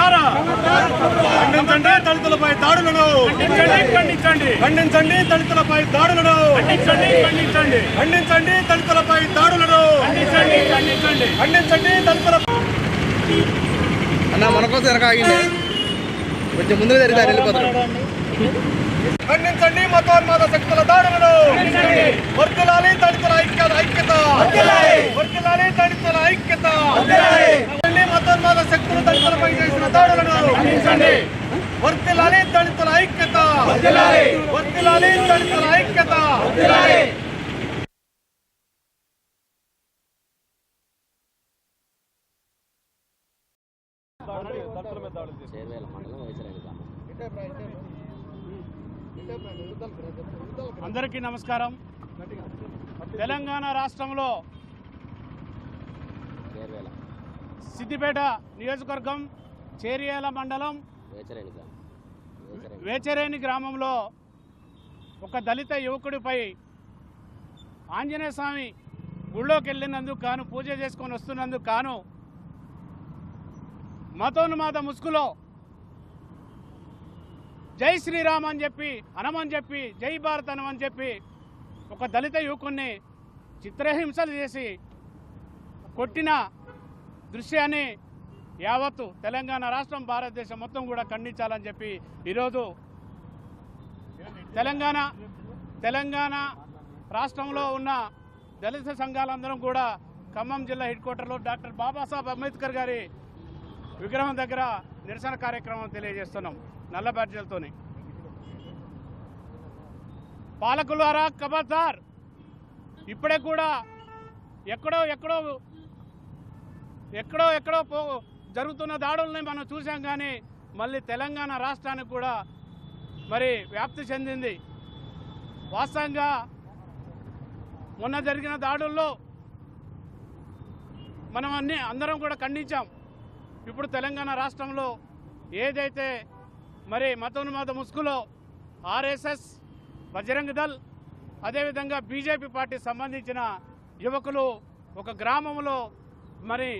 ప్రభుత్వాలారా ఖండించండి దళితులపై దాడులను, ఖండించండి దళితులపై దాడులను, ఖండించండి దళితులపై దాడులను, ఖండించండి దళితులపై. అన్న మన కోసం వెనక ఆగింది, కొంచెం ముందుకు జరిగితే వెళ్ళిపోతారు. ఖండించండి మతోన్మాద శక్తుల దాడులను, వర్ధిల్లాలి దళితుల ఐక్యత, వర్ధిల్లాలి దళితుల ఐక్యత. మతోన్మాద శక్తులు దళితులపై చేసిన దాడులను వర్ధిల్లాలి దళితుల ఐక్యత, వర్ధిల్లాలి దళితుల ఐక్యత. అందరికీ నమస్కారం. తెలంగాణ రాష్ట్రంలో సిద్దిపేట నియోజకవర్గం చేర్యాల మండలం వేచరేని గ్రామంలో ఒక దళిత యువకుడిపై ఆంజనేయ స్వామి గుళ్ళోకి వెళ్ళినందుకు కాను, పూజ చేసుకొని వస్తున్నందుకు కాను మతోన్మాద ముసుగులో జై శ్రీరామ్ అని చెప్పి అనమని చెప్పి, జై భారత్ అనమని చెప్పి ఒక దళిత యువకుడిని చిత్రహింసలు చేసి కొట్టిన దృశ్యాన్ని యావత్తు తెలంగాణ రాష్ట్రం, భారతదేశం మొత్తం కూడా ఖండించాలని చెప్పి ఈరోజు తెలంగాణ రాష్ట్రంలో ఉన్న దళిత సంఘాలందరం కూడా ఖమ్మం జిల్లా హెడ్ క్వార్టర్లో డాక్టర్ బాబాసాహెబ్ అంబేద్కర్ గారి విగ్రహం దగ్గర నిరసన కార్యక్రమం తెలియజేస్తున్నాం నల్ల బ్యాడ్జీలతోని. పాలకులారా ఖబర్దార్, ఇప్పుడే కూడా ఎక్కడో జరుగుతున్న దాడుల్ని మనం చూసాం, కానీ మళ్ళీ తెలంగాణ రాష్ట్రానికి కూడా మరి వ్యాప్తి చెందింది. వాస్తవంగా మొన్న జరిగిన దాడుల్లో మనం అందరం కూడా ఖండించాం. ఇప్పుడు తెలంగాణ రాష్ట్రంలో ఏదైతే మరి మతోన్మాద ముసుగులో ఆర్ఎస్ఎస్, బజరంగ్ దళ్, అదేవిధంగా బీజేపీ పార్టీ సంబంధించిన యువకులు ఒక గ్రామంలో మరి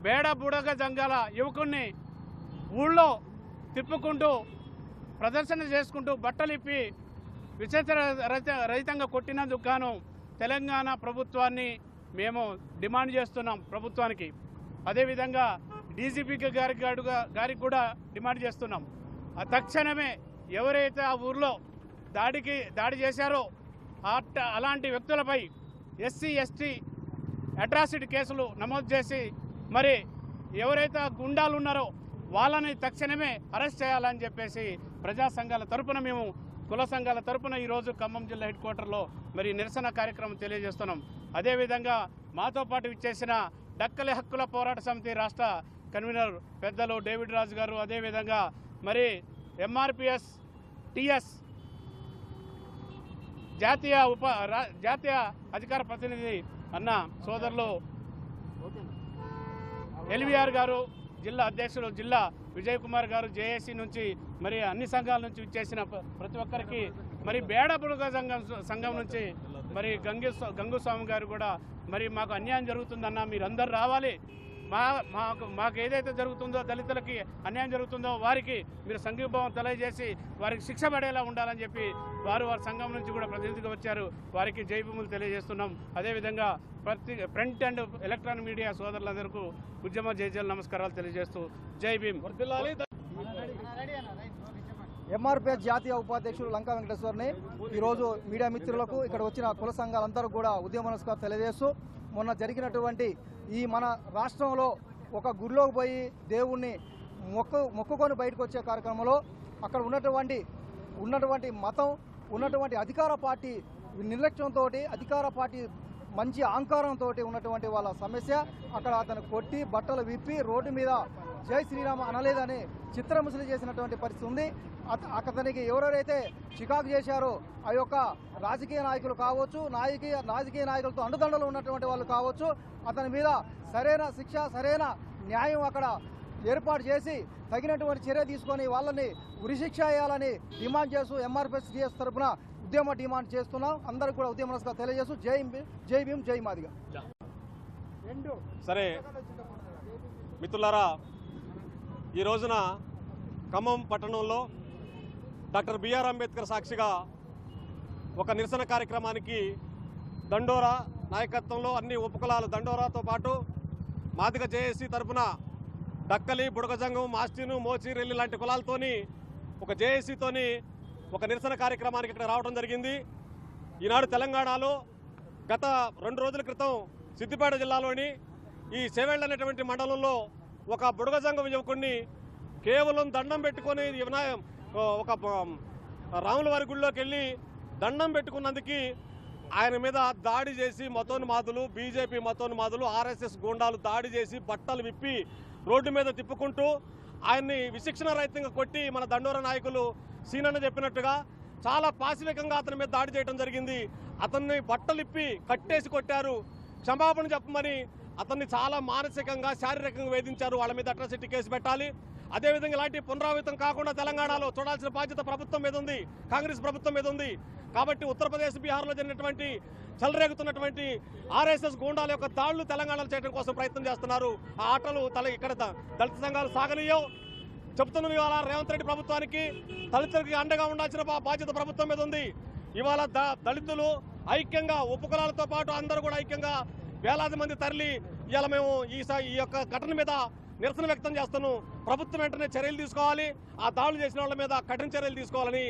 బేడ బుడగ జంగాల యువకుడిని ఊళ్ళో తిప్పుకుంటూ ప్రదర్శన చేసుకుంటూ బట్టలిప్పి విచక్షణ రహితంగా కొట్టినందుకు గాను తెలంగాణ ప్రభుత్వాన్ని మేము డిమాండ్ చేస్తున్నాం. ప్రభుత్వానికి అదేవిధంగా డీజీపీ గారికి కూడా డిమాండ్ చేస్తున్నాం. తక్షణమే ఎవరైతే ఆ ఊర్లో దాడి చేశారో అలాంటి వ్యక్తులపై ఎస్సీ ఎస్టీ అట్రాసిటీ కేసులు నమోదు చేసి మరి ఎవరైతే గుండాలు ఉన్నారో వాళ్ళని తక్షణమే అరెస్ట్ చేయాలని చెప్పేసి ప్రజా సంఘాల తరపున, మేము కుల సంఘాల తరపున ఈరోజు ఖమ్మం జిల్లా హెడ్ క్వార్టర్లో మరి నిరసన కార్యక్రమం తెలియజేస్తున్నాం. అదేవిధంగా మాతో పాటు ఇచ్చేసిన డక్కలి హక్కుల పోరాట సమితి రాష్ట్ర కన్వీనర్ పెద్దలు డేవిడ్ రాజు గారు, అదేవిధంగా మరి ఎంఆర్పిఎస్ టిఎస్ జాతీయ అధికార ప్రతినిధి అన్న సోదరులు ఎల్వీఆర్ గారు, జిల్లా అధ్యక్షులు జిల్లా విజయ్ కుమార్ గారు, జేఏసీ నుంచి మరి అన్ని సంఘాల నుంచి ఇచ్చేసిన ప్రతి ఒక్కరికి, మరి బేడబుడుగ సంఘం నుంచి మరి గంగుస్వామి గారు కూడా మరి మాకు అన్యాయం జరుగుతుందన్న, మీరందరూ రావాలి, మాకు ఏదైతే జరుగుతుందో దళితులకి అన్యాయం జరుగుతుందో వారికి మీరు సంఘీభావం తెలియజేసి వారికి శిక్ష పడేలా ఉండాలని చెప్పి వారి సంఘం నుంచి కూడా ప్రతినిధిగా వచ్చారు. వారికి జై భూములు తెలియజేస్తున్నాం. అదేవిధంగా ప్రింట్ అండ్ ఎలక్ట్రానిక్ మీడియా సోదరులందరికీ ఉద్యమ జైజల్ నమస్కారాలు తెలియజేస్తూ జై భీమ్. ఎంఆర్పిఎస్ జాతీయ ఉపాధ్యక్షులు లంకా వెంకటేశ్వర్ని ఈరోజు మీడియా మిత్రులకు, ఇక్కడ వచ్చిన కుల సంఘాలందరూ కూడా ఉద్యమ నమస్కారం తెలియజేస్తూ, మొన్న జరిగినటువంటి ఈ మన రాష్ట్రంలో ఒక గుడిలోకి పోయి దేవుణ్ణి మొక్కుకొని బయటకు వచ్చే కార్యక్రమంలో అక్కడ ఉన్నటువంటి మతం, ఉన్నటువంటి అధికార పార్టీ నిర్లక్ష్యంతో, అధికార పార్టీ మంచి అహంకారంతో ఉన్నటువంటి వాళ్ళ సమస్య, అక్కడ అతను కొట్టి బట్టలు విప్పి రోడ్డు మీద జై శ్రీరామ అనలేదని చిత్రముసలి చేసినటువంటి పరిస్థితి ఉంది. అతనికి ఎవరెవరైతే చికాకు చేశారో ఆ యొక్క రాజకీయ నాయకులు కావచ్చు, రాజకీయ నాయకులతో అండదండలు ఉన్నటువంటి వాళ్ళు కావచ్చు, అతని మీద సరైన శిక్ష, సరైన న్యాయం అక్కడ ఏర్పాటు చేసి తగినటువంటి చర్య తీసుకొని వాళ్ళని ఉరిశిక్ష వేయాలని డిమాండ్ చేస్తూ ఎంఆర్పిఎస్ టీఎస్ తరఫున ఉద్యమ డిమాండ్ చేస్తున్నాం. అందరికీ కూడా ఉద్యమ నమస్కారం తెలియజేస్తూ జై భీమ్, జై మాదిగా. సరే మిత్రులారా, ఈ రోజున ఖమ్మం పట్టణంలో డాక్టర్ బిఆర్ అంబేద్కర్ సాక్షిగా ఒక నిరసన కార్యక్రమానికి దండోరా నాయకత్వంలో అన్ని ఉపకులాలు దండోరాతో పాటు మాదిగ జేఏసీ తరఫున డక్కలి, బుడగజంగం, మాస్టిను, మోచిరెల్లి లాంటి కులాలతోని ఒక జేఏసీతోని ఒక నిరసన కార్యక్రమానికి ఇక్కడ రావడం జరిగింది. ఈనాడు తెలంగాణలో గత 2 రోజుల క్రితం సిద్దిపేట జిల్లాలోని ఈ చేవెళ్ళ అనేటువంటి మండలంలో ఒక బుడగజంగం యువకుడిని కేవలం దండం పెట్టుకొని ఒక రాముల వారి గుడిలోకి వెళ్ళి దండం పెట్టుకున్నందుకు ఆయన మీద దాడి చేసి మతోన్మాదులు, బీజేపీ మతోన్మాదులు, ఆర్ఎస్ఎస్ గూండాలు దాడి చేసి బట్టలు విప్పి రోడ్డు మీద తిప్పుకుంటూ ఆయన్ని విశిక్షణ రహితంగా కొట్టి మన దండోర నాయకులు సీనన్న చెప్పినట్టుగా చాలా పాశవికంగా అతని మీద దాడి చేయడం జరిగింది. అతన్ని బట్టలిప్పి కట్టేసి కొట్టారు. క్షమాపణ చెప్పమని అతన్ని చాలా మానసికంగా, శారీరకంగా వేధించారు. వాళ్ళ మీద అట్రాసిటీ కేసు పెట్టాలి. అదేవిధంగా ఇలాంటి పునరావృతం కాకుండా తెలంగాణలో చూడాల్సిన బాధ్యత ప్రభుత్వం మీద ఉంది, కాంగ్రెస్ ప్రభుత్వం మీద ఉంది. కాబట్టి ఉత్తరప్రదేశ్, బీహార్లో జరిగినటువంటి చెలరేగుతున్నటువంటి ఆర్ఎస్ఎస్ గూండాల యొక్క దాడులు తెలంగాణలో చేయడం కోసం ప్రయత్నం చేస్తున్నారు. ఆ ఆటలు ఇక్కడ దళిత సంఘాలు సాగనీయవు. చెప్తున్నది ఇవాళ రేవంత్ రెడ్డి ప్రభుత్వానికి దళితులకి అండగా ఉండాల్సిన బాధ్యత ప్రభుత్వం మీద ఉంది. ఇవాళ దళితులు ఐక్యంగా, ఉపకులాలతో పాటు అందరూ కూడా ఐక్యంగా వేలాది మంది తరలి ఇవాళ మేము ఈ యొక్క ఘటన మీద నిరసన వ్యక్తం చేస్తున్నాం. ప్రభుత్వం వెంటనే చర్యలు తీసుకోవాలి. ఆ దాడులు చేసిన వాళ్ళ మీద కఠిన చర్యలు తీసుకోవాలని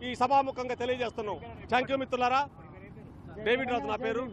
ఈ సభాముఖంగా తెలియజేస్తున్నాం. థ్యాంక్ యూ మిత్రులారా. డేవిడ్ రాజు నా పేరు.